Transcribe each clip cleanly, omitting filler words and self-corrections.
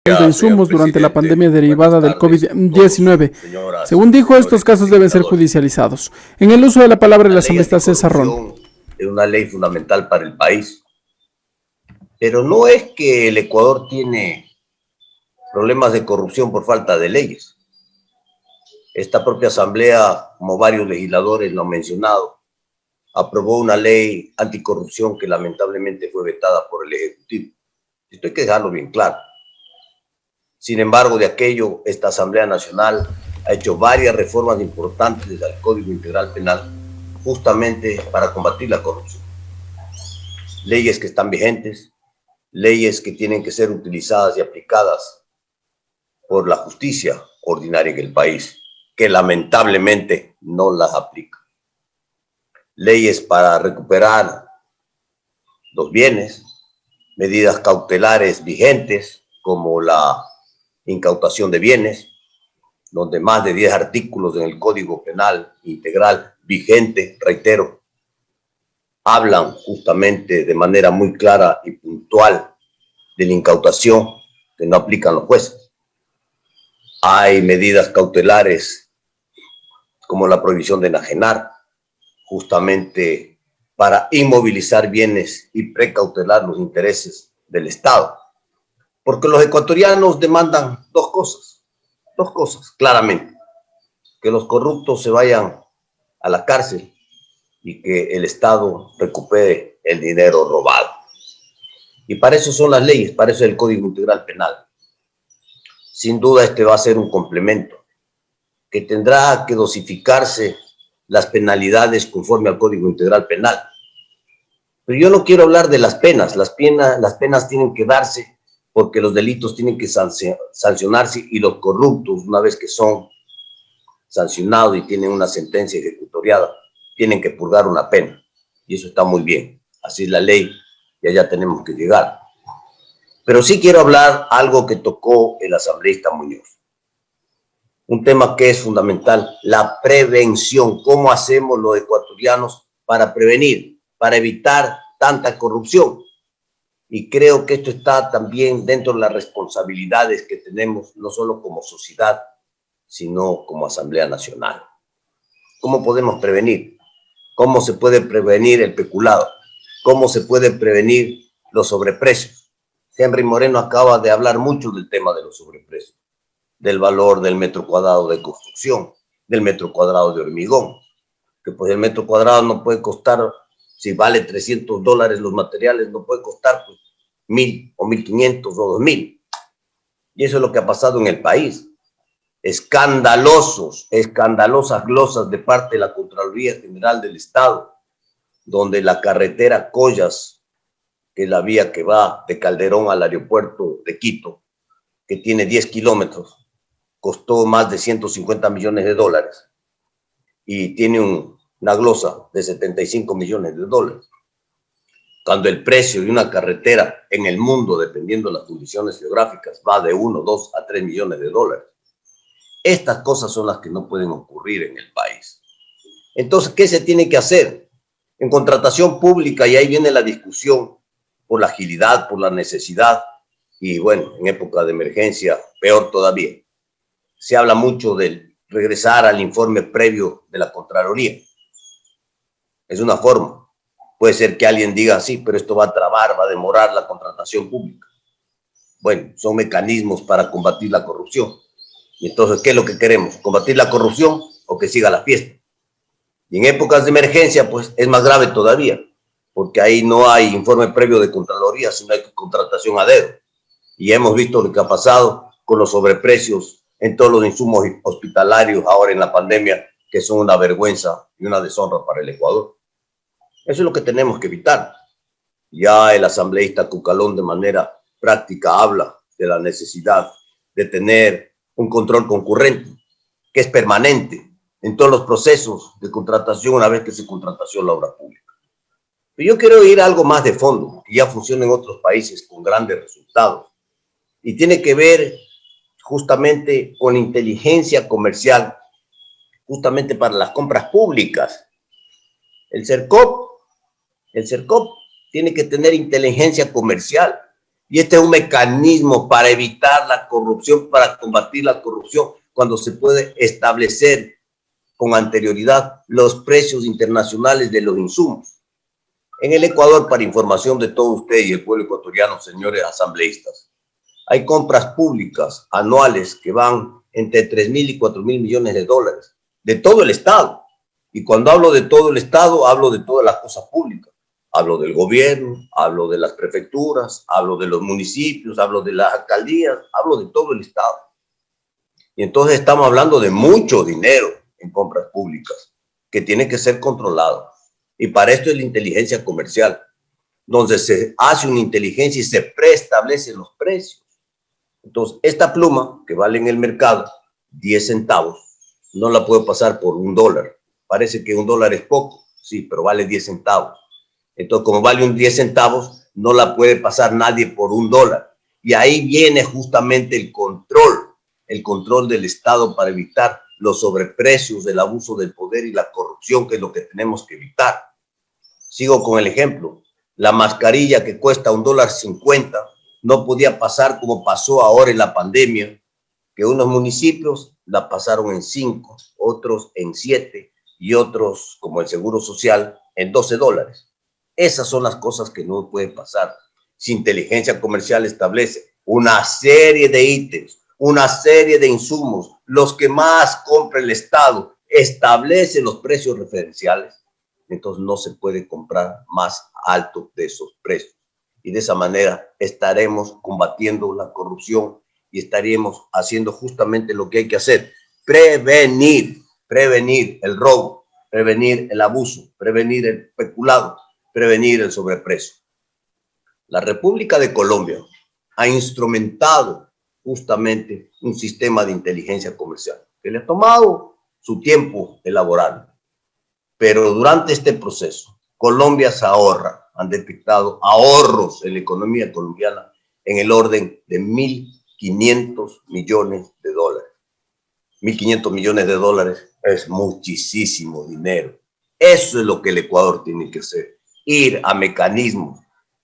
de insumos durante la pandemia derivada del COVID-19. Según dijo, estos casos deben ser judicializados. En el uso de la palabra, el asambleísta César Ron. Es una ley fundamental para el país. Pero no es que el Ecuador tiene problemas de corrupción por falta de leyes. Esta propia asamblea, como varios legisladores lo han mencionado, aprobó una ley anticorrupción que lamentablemente fue vetada por el Ejecutivo. Esto hay que dejarlo bien claro. Sin embargo, de aquello, esta Asamblea Nacional ha hecho varias reformas importantes al Código Integral Penal justamente para combatir la corrupción. Leyes que están vigentes, leyes que tienen que ser utilizadas y aplicadas por la justicia ordinaria en el país, que lamentablemente no las aplica. Leyes para recuperar los bienes, medidas cautelares vigentes como la incautación de bienes, donde más de 10 artículos en el Código Penal Integral vigente, reitero, hablan justamente de manera muy clara y puntual de la incautación que no aplican los jueces. Hay medidas cautelares como la prohibición de enajenar, justamente para inmovilizar bienes y precautelar los intereses del Estado. Porque los ecuatorianos demandan dos cosas, claramente. Que los corruptos se vayan a la cárcel y que el Estado recupere el dinero robado. Y para eso son las leyes, para eso es el Código Integral Penal. Sin duda este va a ser un complemento que tendrá que dosificarse las penalidades conforme al Código Integral Penal. Pero yo no quiero hablar de las penas tienen que darse porque los delitos tienen que sancionarse y los corruptos, una vez que son sancionados y tienen una sentencia ejecutoriada, tienen que purgar una pena. Y eso está muy bien. Así es la ley y allá tenemos que llegar. Pero sí quiero hablar algo que tocó el asambleísta Muñoz. Un tema que es fundamental, la prevención. ¿Cómo hacemos los ecuatorianos para prevenir, para evitar tanta corrupción? Y creo que esto está también dentro de las responsabilidades que tenemos, no solo como sociedad, sino como Asamblea Nacional. ¿Cómo podemos prevenir? ¿Cómo se puede prevenir el peculado? ¿Cómo se puede prevenir los sobreprecios? Henry Moreno acaba de hablar mucho del tema de los sobreprecios, del valor del metro cuadrado de construcción, del metro cuadrado de hormigón, que pues el metro cuadrado no puede costar, si vale $300 los materiales, no puede costar pues 1.000 o 1.500 o 2.000. Y eso es lo que ha pasado en el país. Escandalosas glosas de parte de la Contraloría General del Estado, donde la carretera Collas, que es la vía que va de Calderón al aeropuerto de Quito, que tiene 10 kilómetros, costó más de $150 millones y tiene una glosa de $75 millones, cuando el precio de una carretera en el mundo, dependiendo de las condiciones geográficas, va de 1, 2 a 3 millones de dólares. Estas cosas son las que no pueden ocurrir en el país. Entonces, ¿qué se tiene que hacer? En contratación pública, y ahí viene la discusión por la agilidad, por la necesidad, y bueno, en época de emergencia, peor todavía. Se habla mucho de regresar al informe previo de la Contraloría. Es una forma. Puede ser que alguien diga, sí, pero esto va a trabar, va a demorar la contratación pública. Bueno, son mecanismos para combatir la corrupción. Y entonces, ¿qué es lo que queremos? ¿Combatir la corrupción o que siga la fiesta? Y en épocas de emergencia, pues, es más grave todavía, porque ahí no hay informe previo de Contraloría, sino hay contratación a dedo. Y hemos visto lo que ha pasado con los sobreprecios en todos los insumos hospitalarios ahora en la pandemia, que son una vergüenza y una deshonra para el Ecuador. Eso es lo que tenemos que evitar. Ya el asambleísta Cucalón de manera práctica habla de la necesidad de tener un control concurrente, que es permanente en todos los procesos de contratación una vez que se contratació la obra pública. Pero yo quiero ir a algo más de fondo, que ya funciona en otros países con grandes resultados, y tiene que ver justamente con inteligencia comercial, justamente para las compras públicas. El CERCOP tiene que tener inteligencia comercial Y este es un mecanismo para evitar la corrupción, para combatir la corrupción, cuando se puede establecer con anterioridad los precios internacionales de los insumos. En el Ecuador, para información de todos ustedes y el pueblo ecuatoriano, señores asambleístas, hay compras públicas anuales que van entre 3.000 y 4.000 millones de dólares, de todo el Estado. Y cuando hablo de todo el Estado, hablo de todas las cosas públicas. Hablo del gobierno, hablo de las prefecturas, hablo de los municipios, hablo de las alcaldías, hablo de todo el Estado. Y entonces estamos hablando de mucho dinero en compras públicas que tiene que ser controlado. Y para esto es la inteligencia comercial, donde se hace una inteligencia y se preestablecen los precios. Entonces, esta pluma que vale en el mercado 10 centavos, no la puedo pasar por $1. Parece que $1 es poco, sí, pero vale 10 centavos. Entonces, como vale un 10 centavos, no la puede pasar nadie por $1. Y ahí viene justamente el control del Estado para evitar los sobreprecios, el abuso del poder y la corrupción, que es lo que tenemos que evitar. Sigo con el ejemplo. La mascarilla que cuesta $1.50 no podía pasar como pasó ahora en la pandemia, que unos municipios la pasaron en 5, otros en 7 y otros, como el Seguro Social, en $12. Esas son las cosas que no pueden pasar. Si inteligencia comercial establece una serie de ítems, una serie de insumos, los que más compra el Estado, establece los precios referenciales, entonces no se puede comprar más alto de esos precios. Y de esa manera estaremos combatiendo la corrupción y estaríamos haciendo justamente lo que hay que hacer: prevenir el robo, prevenir el abuso, prevenir el peculado, prevenir el sobreprecio. La República de Colombia ha instrumentado justamente un sistema de inteligencia comercial que le ha tomado su tiempo elaborarlo. Pero durante este proceso, Colombia se ahorra, han detectado ahorros en la economía colombiana en el orden de 1.500 millones de dólares. 1.500 millones de dólares es muchísimo dinero. Eso es lo que el Ecuador tiene que hacer: ir a mecanismos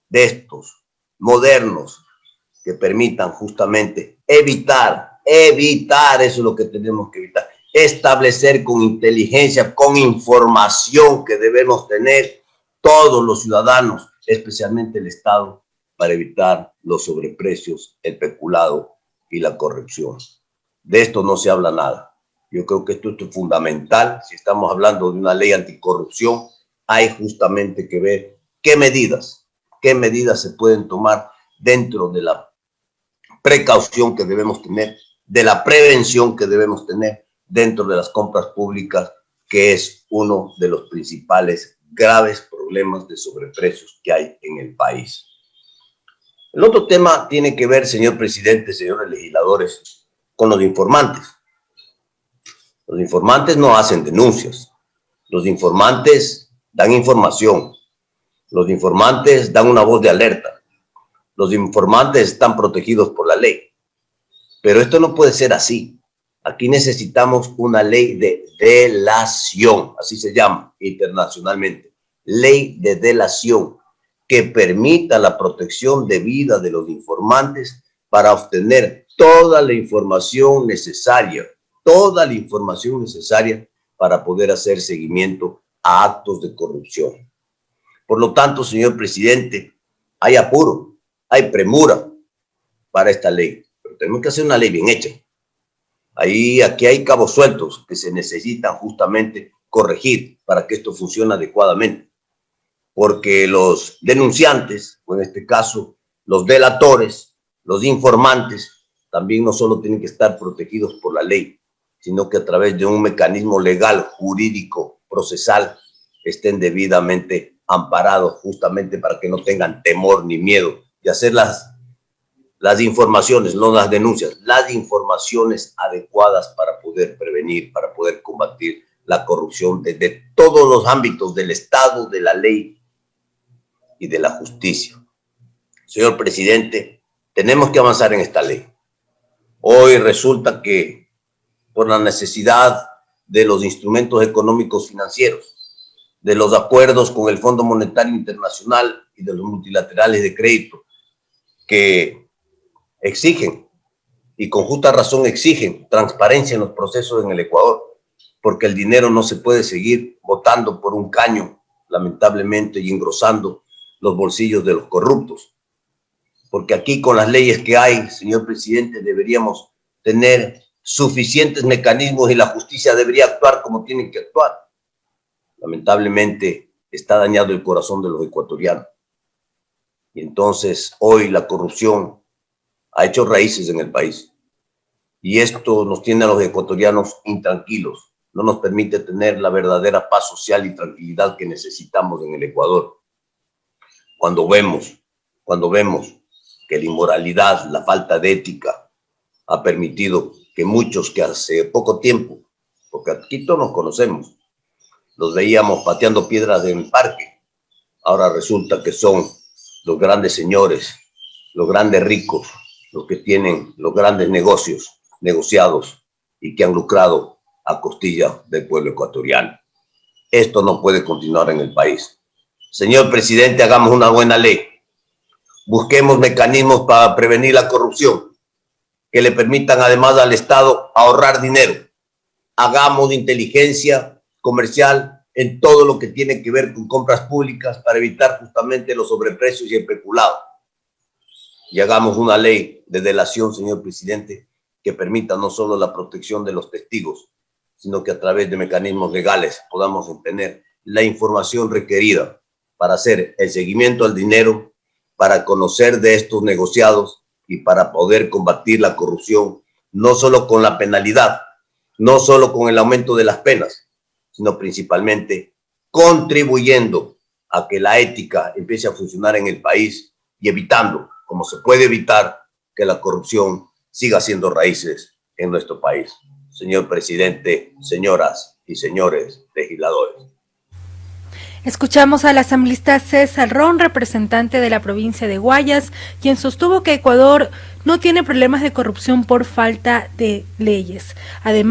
de estos modernos que permitan justamente evitar, eso es lo que tenemos que evitar. Establecer con inteligencia, con información que debemos tener todos los ciudadanos, especialmente el Estado, para evitar los sobreprecios, el peculado y la corrupción. De esto no se habla nada. Yo creo que esto es fundamental. Si estamos hablando de una ley anticorrupción, hay justamente que ver qué medidas se pueden tomar dentro de la precaución que debemos tener, de la prevención que debemos tener dentro de las compras públicas, que es uno de los principales graves problemas de sobreprecios que hay en el país. El otro tema tiene que ver, señor presidente, señores legisladores, con los informantes. Los informantes no hacen denuncias. Los informantes dan información. Los informantes dan una voz de alerta. Los informantes están protegidos por la ley. Pero esto no puede ser así. Aquí necesitamos una ley de delación, así se llama internacionalmente. Ley de delación, que permita la protección debida de los informantes para obtener toda la información necesaria para poder hacer seguimiento a actos de corrupción. Por lo tanto, señor presidente, hay apuro, hay premura para esta ley, pero tenemos que hacer una ley bien hecha. Aquí hay cabos sueltos que se necesitan justamente corregir para que esto funcione adecuadamente. Porque los denunciantes, o en este caso los delatores, los informantes, también no solo tienen que estar protegidos por la ley, sino que a través de un mecanismo legal, jurídico, procesal, estén debidamente amparados, justamente para que no tengan temor ni miedo de hacer las informaciones, no las denuncias, las informaciones adecuadas para poder prevenir, para poder combatir la corrupción desde todos los ámbitos del Estado, de la ley y de la justicia. Señor presidente, tenemos que avanzar en esta ley. Hoy resulta que por la necesidad de los instrumentos económicos financieros, de los acuerdos con el Fondo Monetario Internacional y de los multilaterales de crédito, que exigen, y con justa razón exigen, transparencia en los procesos en el Ecuador, porque el dinero no se puede seguir botando por un caño, lamentablemente, y engrosando los bolsillos de los corruptos. Porque aquí, con las leyes que hay, señor presidente, deberíamos tener suficientes mecanismos y la justicia debería actuar como tienen que actuar. Lamentablemente, está dañado el corazón de los ecuatorianos. Y entonces, hoy la corrupción ha hecho raíces en el país. Y esto nos tiene a los ecuatorianos intranquilos. No nos permite tener la verdadera paz social y tranquilidad que necesitamos en el Ecuador. Cuando vemos que la inmoralidad, la falta de ética ha permitido que muchos que hace poco tiempo, porque aquí todos nos conocemos, los veíamos pateando piedras en el parque, ahora resulta que son los grandes señores, los grandes ricos, los que tienen los grandes negocios negociados y que han lucrado a costilla del pueblo ecuatoriano. Esto no puede continuar en el país. Señor presidente, hagamos una buena ley. Busquemos mecanismos para prevenir la corrupción, que le permitan además al Estado ahorrar dinero. Hagamos inteligencia comercial en todo lo que tiene que ver con compras públicas para evitar justamente los sobreprecios y el peculado. Y hagamos una ley de delación, señor presidente, que permita no solo la protección de los testigos, sino que a través de mecanismos legales podamos obtener la información requerida para hacer el seguimiento al dinero, para conocer de estos negociados y para poder combatir la corrupción, no solo con la penalidad, no solo con el aumento de las penas, sino principalmente contribuyendo a que la ética empiece a funcionar en el país y evitando, como se puede evitar, que la corrupción siga haciendo raíces en nuestro país. Señor presidente, señoras y señores legisladores. Escuchamos al asambleísta César Ron, representante de la provincia de Guayas, quien sostuvo que Ecuador no tiene problemas de corrupción por falta de leyes. Además,